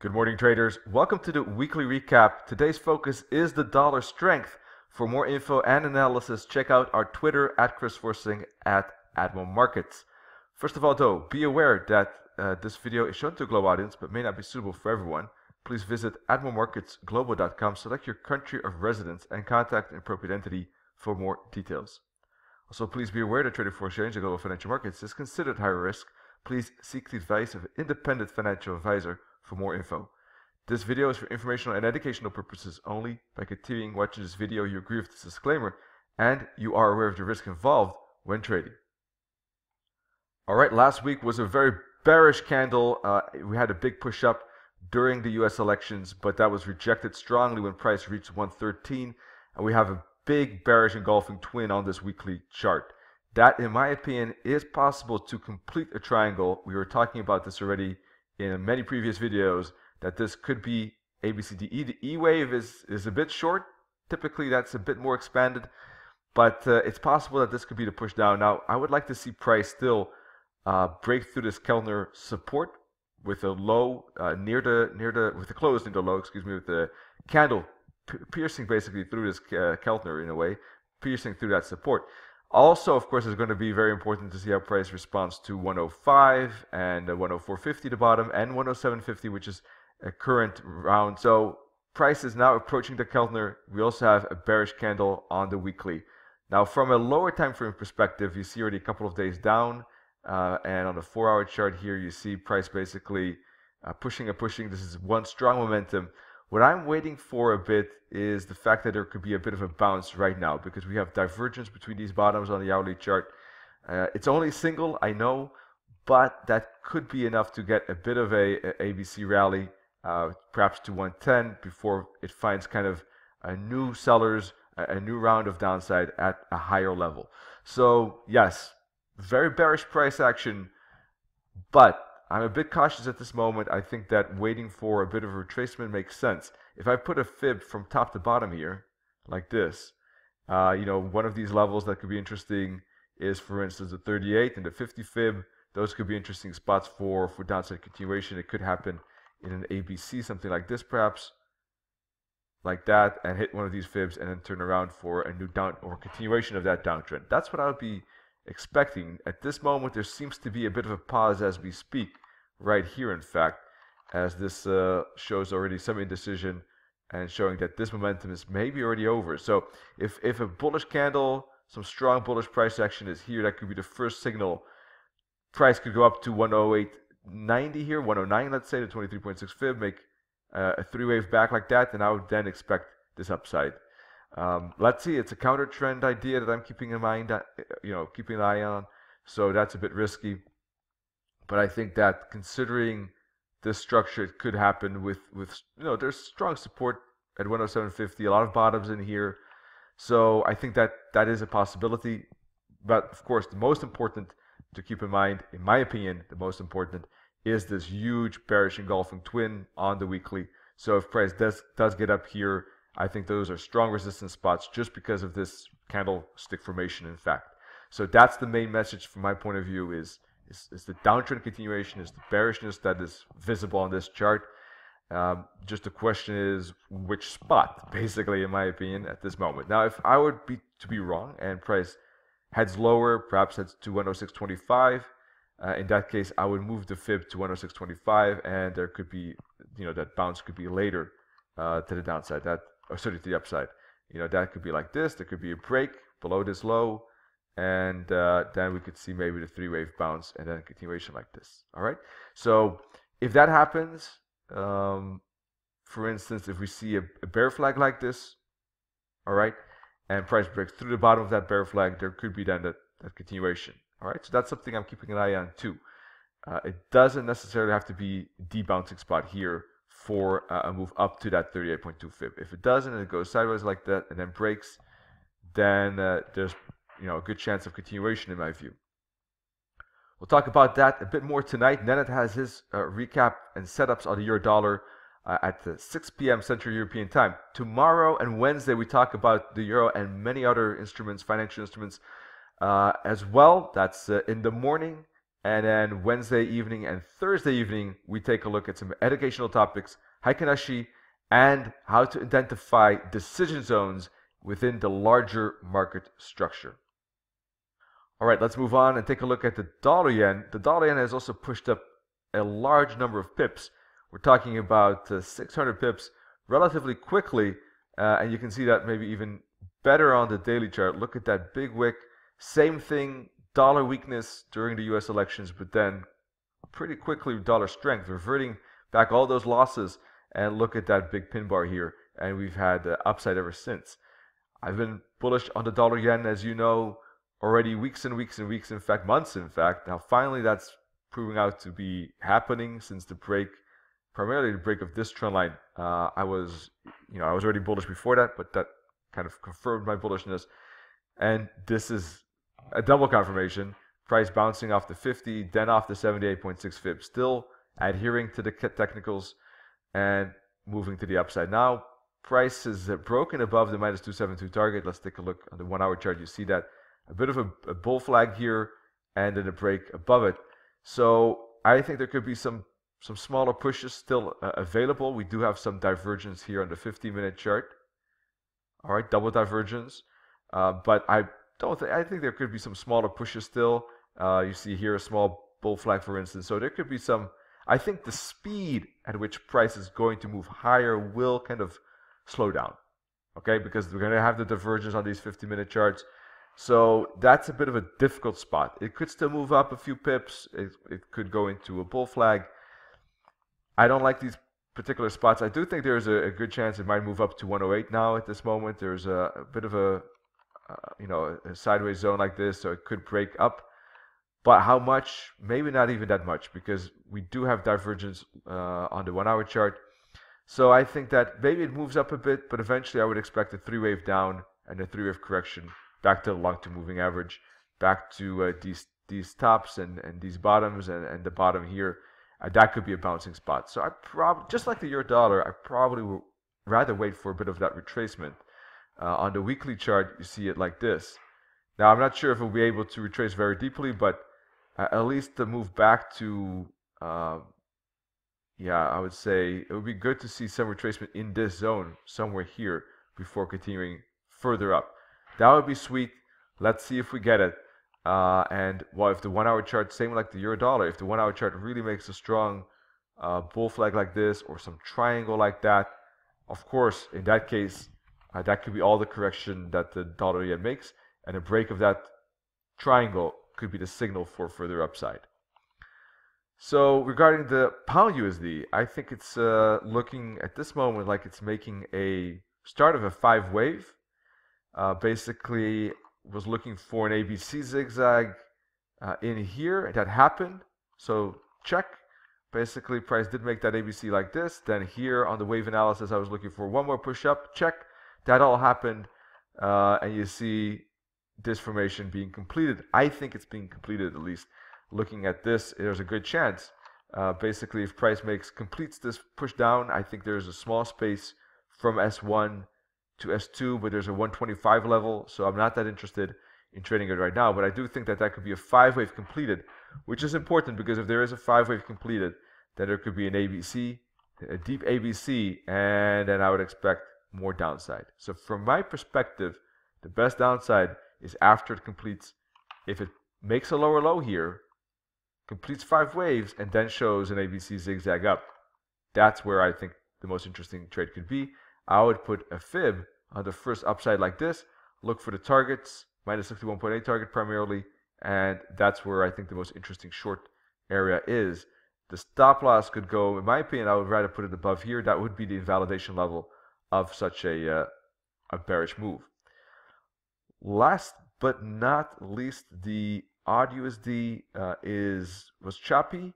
Good morning, traders. Welcome to the weekly recap. Today's focus is the dollar strength. For more info and analysis, check out our Twitter at @ChrisForcing @AdmoMarkets. First of all, though, be aware that this video is shown to a global audience but may not be suitable for everyone. Please visit AdmoMarketsGlobal.com, select your country of residence, and contact an appropriate entity for more details. Also, please be aware that trading foreign exchange and global financial markets is considered high risk. Please seek the advice of an independent financial advisor for more info. This video is for informational and educational purposes only. By continuing watching this video, you agree with this disclaimer and you are aware of the risk involved when trading. Alright, last week was a very bearish candle. We had a big push up during the US elections, but that was rejected strongly when price reached 113, and we have a big bearish engulfing twin on this weekly chart. That, in my opinion, is possible to complete a triangle. We were talking about this already in many previous videos, that this could be ABCDE. The E wave is a bit short. Typically that's a bit more expanded, but it's possible that this could be the push down. Now, I would like to see price still break through this Keltner support with a low with the close near the low, with the candle piercing basically through this Keltner in a way, piercing through that support. Also, of course, it's going to be very important to see how price responds to 105 and 104.50 the bottom, and 107.50, which is a current round. So price is now approaching the Keltner. We also have a bearish candle on the weekly. Now, from a lower time frame perspective, you see already a couple of days down, and on the 4-hour chart here, you see price basically pushing and pushing. This is one strong momentum. What I'm waiting for a bit is the fact that there could be a bit of a bounce right now, because we have divergence between these bottoms on the hourly chart. It's only single, I know, but that could be enough to get a bit of a ABC rally, perhaps to 110, before it finds kind of a new sellers, a new round of downside at a higher level. So yes, very bearish price action, but I'm a bit cautious at this moment. I think that waiting for a bit of a retracement makes sense. If I put a fib from top to bottom here, like this, one of these levels that could be interesting is, for instance, the 38 and the 50 fib. Those could be interesting spots for downside continuation. It could happen in an ABC, something like this perhaps, like that, and hit one of these fibs and then turn around for a new down or continuation of that downtrend. That's what I would be expecting. At this moment, there seems to be a bit of a pause as we speak, right here in fact, as this shows already some indecision and showing that this momentum is maybe already over. So if a bullish candle, some strong bullish price action is here, that could be the first signal. Price could go up to 108.90 here, 109 let's say, the 23.6 fib, make a three-wave back like that, and I would then expect this upside. Let's see, it's a counter trend idea that I'm keeping in mind, keeping an eye on, so that's a bit risky. But I think that considering this structure, it could happen with there's strong support at 107.50, a lot of bottoms in here, so I think that is a possibility. But of course, the most important to keep in mind, in my opinion, the most important is this huge bearish engulfing twin on the weekly. So if price does get up here, I think those are strong resistance spots just because of this candlestick formation, in fact. So that's the main message from my point of view, is the downtrend continuation, is the bearishness that is visible on this chart. Just the question is which spot, basically, in my opinion, at this moment. Now, if I would be to be wrong and price heads lower, perhaps heads to 106.25, in that case, I would move the fib to 106.25, and there could be, that bounce could be later to the downside. To the upside. That could be like this. There could be a break below this low, and then we could see maybe the three-wave bounce and then a continuation like this. All right. So if that happens, for instance, if we see a bear flag like this, all right, and price breaks through the bottom of that bear flag, there could be then that continuation. All right. So that's something I'm keeping an eye on too. It doesn't necessarily have to be the bouncing spot here for a move up to that 38.2 fib. If it doesn't and it goes sideways like that and then breaks, then there's a good chance of continuation in my view. We'll talk about that a bit more tonight. Nennet has his recap and setups on the euro dollar at 6 p.m. Central European time. Tomorrow and Wednesday we talk about the euro and many other instruments, financial instruments as well. That's in the morning. And then Wednesday evening and Thursday evening, we take a look at some educational topics, Heiken Ashi, and how to identify decision zones within the larger market structure. All right, let's move on and take a look at the dollar yen. The dollar yen has also pushed up a large number of pips. We're talking about 600 pips relatively quickly, and you can see that maybe even better on the daily chart. Look at that big wick. Same thing, dollar weakness during the US elections, but then pretty quickly dollar strength, reverting back all those losses. And look at that big pin bar here, and we've had upside ever since. I've been bullish on the dollar yen, as you know, already weeks and weeks and weeks, in fact months in fact. Now finally that's proving out to be happening since the break, primarily the break of this trend line. I was already bullish before that, but that kind of confirmed my bullishness. And this is a double confirmation. Price bouncing off the 50, then off the 78.6 fib, still adhering to the technicals and moving to the upside. Now price is broken above the minus 272 target. Let's take a look on the 1 hour chart. You see that a bit of a bull flag here and then a break above it. So I think there could be some smaller pushes still available. We do have some divergence here on the 15-minute chart. All right, double divergence. But I think there could be some smaller pushes still. You see here a small bull flag, for instance. So there could be some. I think the speed at which price is going to move higher will kind of slow down. Okay, because we're going to have the divergence on these 50-minute charts. So that's a bit of a difficult spot. It could still move up a few pips. It could go into a bull flag. I don't like these particular spots. I do think there's a good chance it might move up to 108 now at this moment. There's a bit of a sideways zone like this, so it could break up. But how much? Maybe not even that much, because we do have divergence on the 1 hour chart. So I think that maybe it moves up a bit, but eventually I would expect a 3-wave down and a 3-wave correction back to the long-term moving average, back to these tops and these bottoms and the bottom here. That could be a bouncing spot. So I probably, just like the euro dollar, I probably would rather wait for a bit of that retracement. On the weekly chart, you see it like this. Now I'm not sure if we'll be able to retrace very deeply, but at least to move back to, I would say it would be good to see some retracement in this zone somewhere here before continuing further up. That would be sweet. Let's see if we get it. And well, if the 1 hour chart, same like the euro dollar, if the 1 hour chart really makes a strong bull flag like this or some triangle like that, of course, in that case, that could be all the correction that the dollar yen makes, and a break of that triangle could be the signal for further upside. So regarding the pound USD, I think it's looking at this moment like it's making a start of a 5-wave. Basically was looking for an ABC zigzag in here, and that happened. So check. Basically price did make that ABC like this. Then here on the wave analysis I was looking for one more push up. Check. That all happened, and you see this formation being completed. I think it's being completed, at least. Looking at this, there's a good chance. Basically, if price completes this push down, I think there's a small space from S1 to S2, but there's a 125 level, so I'm not that interested in trading it right now. But I do think that that could be a 5-wave completed, which is important, because if there is a 5-wave completed, then there could be an ABC, a deep ABC, and then I would expect more downside. So from my perspective, the best downside is after it completes. If it makes a lower low here, completes 5 waves, and then shows an ABC zigzag up, that's where I think the most interesting trade could be. I would put a fib on the first upside like this, look for the targets, minus 61.8 target primarily, and that's where I think the most interesting short area is. The stop loss could go, in my opinion, I would rather put it above here. That would be the invalidation level of such a bearish move. Last but not least, the AUD USD was choppy,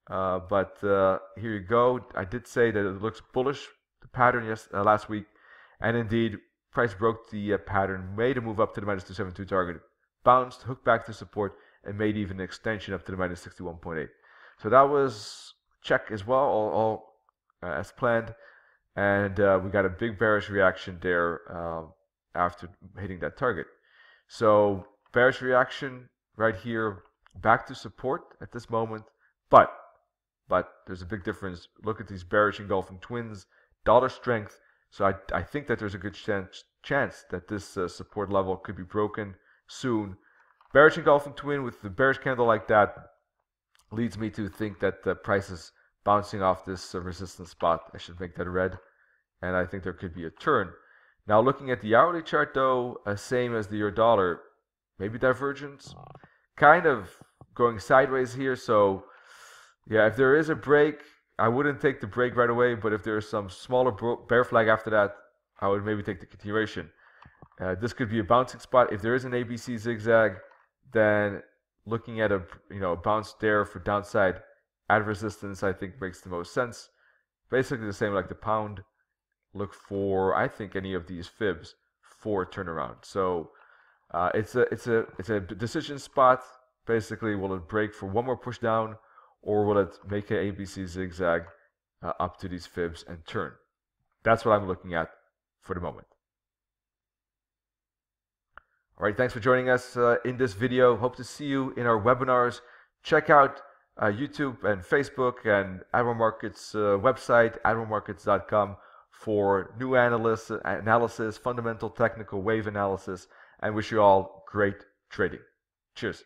but here you go. I did say that it looks bullish, the pattern last week, and indeed price broke the pattern, made a move up to the minus 272 target, bounced, hooked back to support, and made even an extension up to the minus 61.8. So that was check as well, all as planned. And we got a big bearish reaction there after hitting that target. So bearish reaction right here, back to support at this moment, but there's a big difference. Look at these bearish engulfing twins, dollar strength. So I think that there's a good chance that this support level could be broken soon. Bearish engulfing twin with the bearish candle like that leads me to think that the price is bouncing off this resistance spot. I should make that red, and I think there could be a turn. Now looking at the hourly chart though, same as the euro dollar, maybe divergence, kind of going sideways here. So yeah, if there is a break, I wouldn't take the break right away, but if there's some smaller bear flag after that, I would maybe take the continuation. This could be a bouncing spot. If there is an ABC zigzag, then looking at a bounce there for downside at resistance, I think makes the most sense. Basically the same like the pound. Look for, I think, any of these fibs for a turnaround. So it's a decision spot. Basically, will it break for one more push down, or will it make an ABC zigzag up to these fibs and turn? That's what I'm looking at for the moment. All right, thanks for joining us in this video. Hope to see you in our webinars. Check out YouTube and Facebook and Admiral Markets website, admiralmarkets.com, for new analysis, fundamental, technical, wave analysis, and wish you all great trading. Cheers.